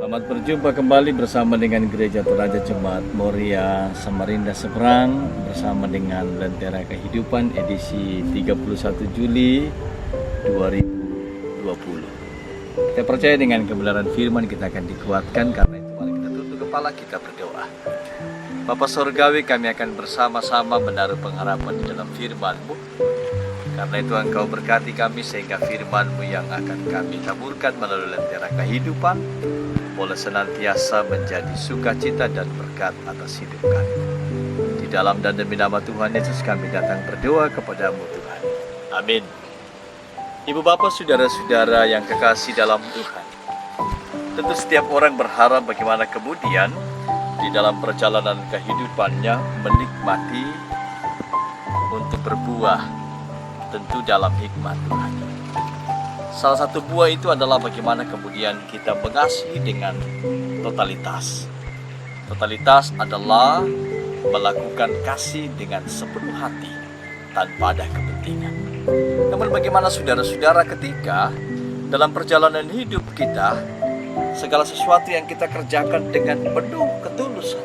Selamat berjumpa kembali bersama dengan Gereja Toraja Jemaat Moria Samarinda Seberang bersama dengan Lentera Kehidupan edisi 31 Juli 2020. Kita percaya dengan kebenaran firman kita akan dikuatkan, karena itu mari kita tutup kepala, kita berdoa. Bapa Surgawi, kami akan bersama-sama menaruh pengharapan di dalam firman-Mu. Karena itu Engkau berkati kami sehingga firman-Mu yang akan kami taburkan melalui Lentera Kehidupan boleh senantiasa menjadi sukacita dan berkat atas hidup kami. Di dalam dan demi nama Tuhan Yesus kami datang berdoa kepada-Mu Tuhan. Amin. Ibu bapak saudara-saudara yang kekasih dalam Tuhan, tentu setiap orang berharap bagaimana kemudian di dalam perjalanan kehidupannya menikmati untuk berbuah tentu dalam hikmat Tuhan. Salah satu buah itu adalah bagaimana kemudian kita mengasihi dengan totalitas. Totalitas adalah melakukan kasih dengan sepenuh hati tanpa ada kepentingan. Namun bagaimana saudara-saudara ketika dalam perjalanan hidup kita segala sesuatu yang kita kerjakan dengan penuh ketulusan,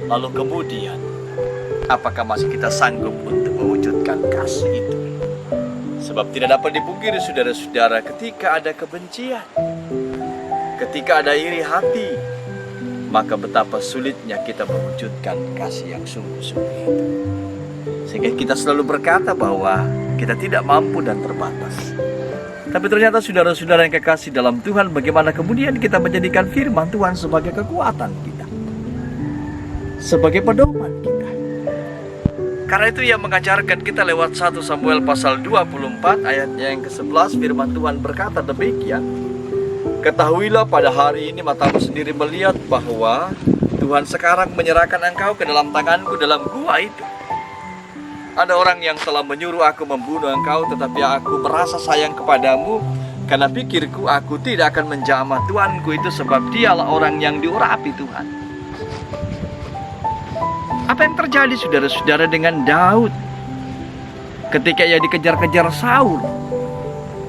lalu kemudian apakah masih kita sanggup untuk mewujudkan kasih itu? Sebab tidak dapat dipungkiri saudara-saudara, ketika ada kebencian, ketika ada iri hati, maka betapa sulitnya kita mewujudkan kasih yang sungguh-sungguh itu. Sehingga kita selalu berkata bahwa kita tidak mampu dan terbatas. Tapi ternyata saudara-saudara yang kekasih dalam Tuhan, bagaimana kemudian kita menjadikan firman Tuhan sebagai kekuatan kita, sebagai pedoman kita. Karena itu ia mengajarkan kita lewat 1 Samuel pasal 24 ayatnya yang ke-11, firman Tuhan berkata demikian. Ketahuilah pada hari ini matamu sendiri melihat bahwa Tuhan sekarang menyerahkan engkau ke dalam tanganku dalam gua itu. Ada orang yang telah menyuruh aku membunuh engkau, tetapi aku merasa sayang kepadamu, karena pikirku aku tidak akan menjamah Tuanku itu, sebab dialah orang yang diurapi Tuhan. Apa yang terjadi saudara-saudara dengan Daud ketika ia dikejar-kejar Saul,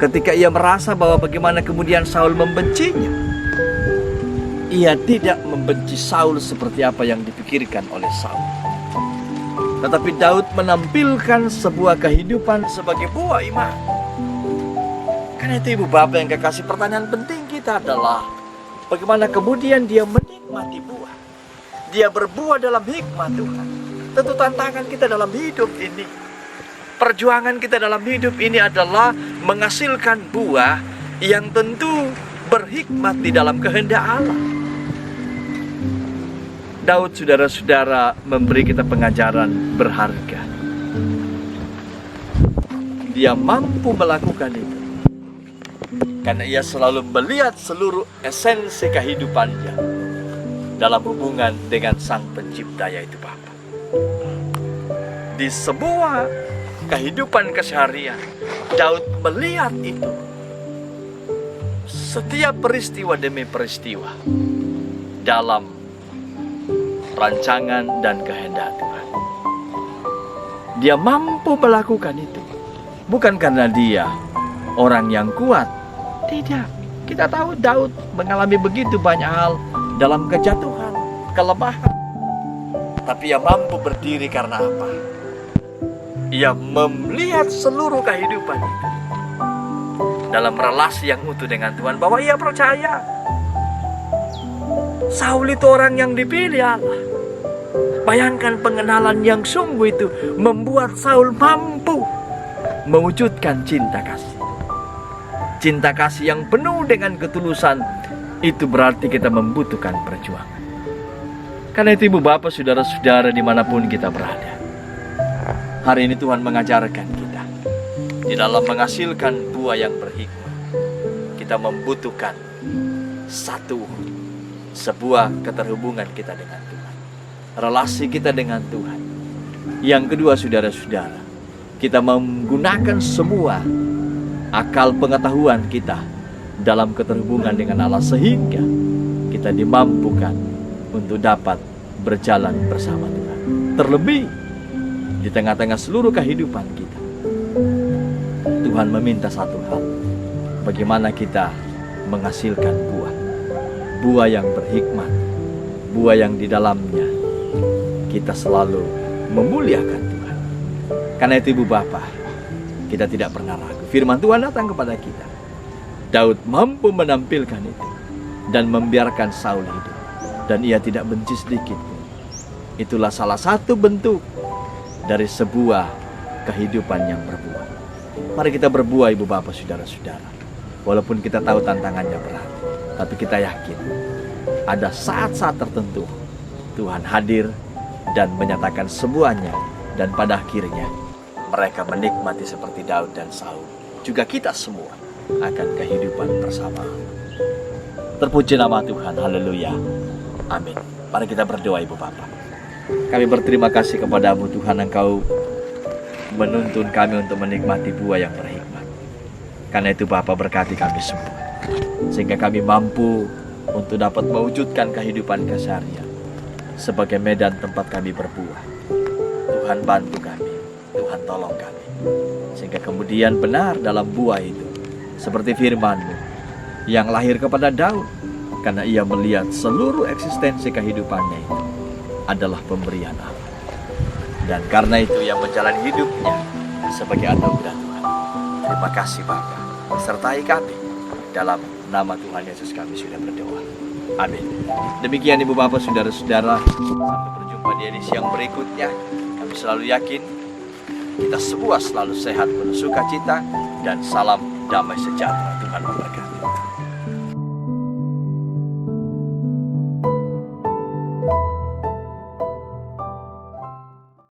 ketika ia merasa bahwa bagaimana kemudian Saul membencinya? Ia tidak membenci Saul seperti apa yang dipikirkan oleh Saul, tetapi Daud menampilkan sebuah kehidupan sebagai buah iman. Karena itu ibu bapak yang kekasih, pertanyaan penting kita adalah bagaimana kemudian dia menikmati buah, dia berbuah dalam hikmat Tuhan. Tentu tantangan kita dalam hidup ini, perjuangan kita dalam hidup ini adalah menghasilkan buah yang tentu berhikmat di dalam kehendak Allah. Daud saudara-saudara memberi kita pengajaran berharga. Dia mampu melakukan itu karena ia selalu melihat seluruh esensi kehidupannya dalam hubungan dengan Sang Pencipta, yaitu Bapa. Di sebuah kehidupan keseharian, Daud melihat itu. Setiap peristiwa demi peristiwa dalam rancangan dan kehendak Tuhan. Dia mampu melakukan itu bukan karena dia orang yang kuat. Tidak. Kita tahu Daud mengalami begitu banyak hal dalam kejatuhan, kelemahan. Tapi ia mampu berdiri karena apa? Ia melihat seluruh kehidupan itu dalam relasi yang utuh dengan Tuhan, bahwa ia percaya Saul itu orang yang dipilih Allah. Bayangkan pengenalan yang sungguh itu membuat Saul mampu mewujudkan cinta kasih. Cinta kasih yang penuh dengan ketulusan. Itu berarti kita membutuhkan perjuangan. Karena itu ibu bapak saudara-saudara dimanapun kita berada, hari ini Tuhan mengajarkan kita di dalam menghasilkan buah yang berhikmat, kita membutuhkan sebuah keterhubungan kita dengan Tuhan, relasi kita dengan Tuhan. Yang kedua saudara-saudara, kita menggunakan semua akal pengetahuan kita dalam keterhubungan dengan Allah, sehingga kita dimampukan untuk dapat berjalan bersama Tuhan. Terlebih di tengah-tengah seluruh kehidupan kita, Tuhan meminta satu hal, bagaimana kita menghasilkan buah. buah yang berhikmat, buah yang di dalamnya kita selalu memuliakan Tuhan. Karena itu Ibu Bapa, kita tidak pernah ragu. Firman Tuhan datang kepada kita. Daud mampu menampilkan itu dan membiarkan Saul hidup, dan ia tidak benci sedikit pun. Itulah salah satu bentuk dari sebuah kehidupan yang berbuah. Mari kita berbuah Ibu Bapa, saudara-saudara. Walaupun kita tahu tantangannya berat, tapi kita yakin ada saat-saat tertentu Tuhan hadir dan menyatakan semuanya, dan pada akhirnya mereka menikmati seperti Daud dan Saul. Juga kita semua akan kehidupan bersama. Terpuji nama Tuhan, haleluya, amin. Mari kita berdoa Ibu Bapa. Kami berterima kasih kepadamu Tuhan, Engkau menuntun kami untuk menikmati buah yang berhikmat. Karena itu Bapa, berkati kami semua, sehingga kami mampu untuk dapat mewujudkan kehidupan keseharian sebagai medan tempat kami berbuah. Tuhan bantu kami, Tuhan tolong kami, sehingga kemudian benar dalam buah itu seperti firman-Mu yang lahir kepada Daud, karena ia melihat seluruh eksistensi kehidupannya itu adalah pemberian Allah. Dan karena itu ia menjalani hidupnya sebagai anugerah Tuhan. Terima kasih Bapa, sertai kami. Dalam nama Tuhan Yesus kami sudah berdoa, amin. Demikian Ibu Bapa, saudara-saudara, sampai berjumpa di edisi yang berikutnya. Kami selalu yakin kita semua selalu sehat, penuh sukacita, dan salam damai sejahtera. Tuhan memberkati.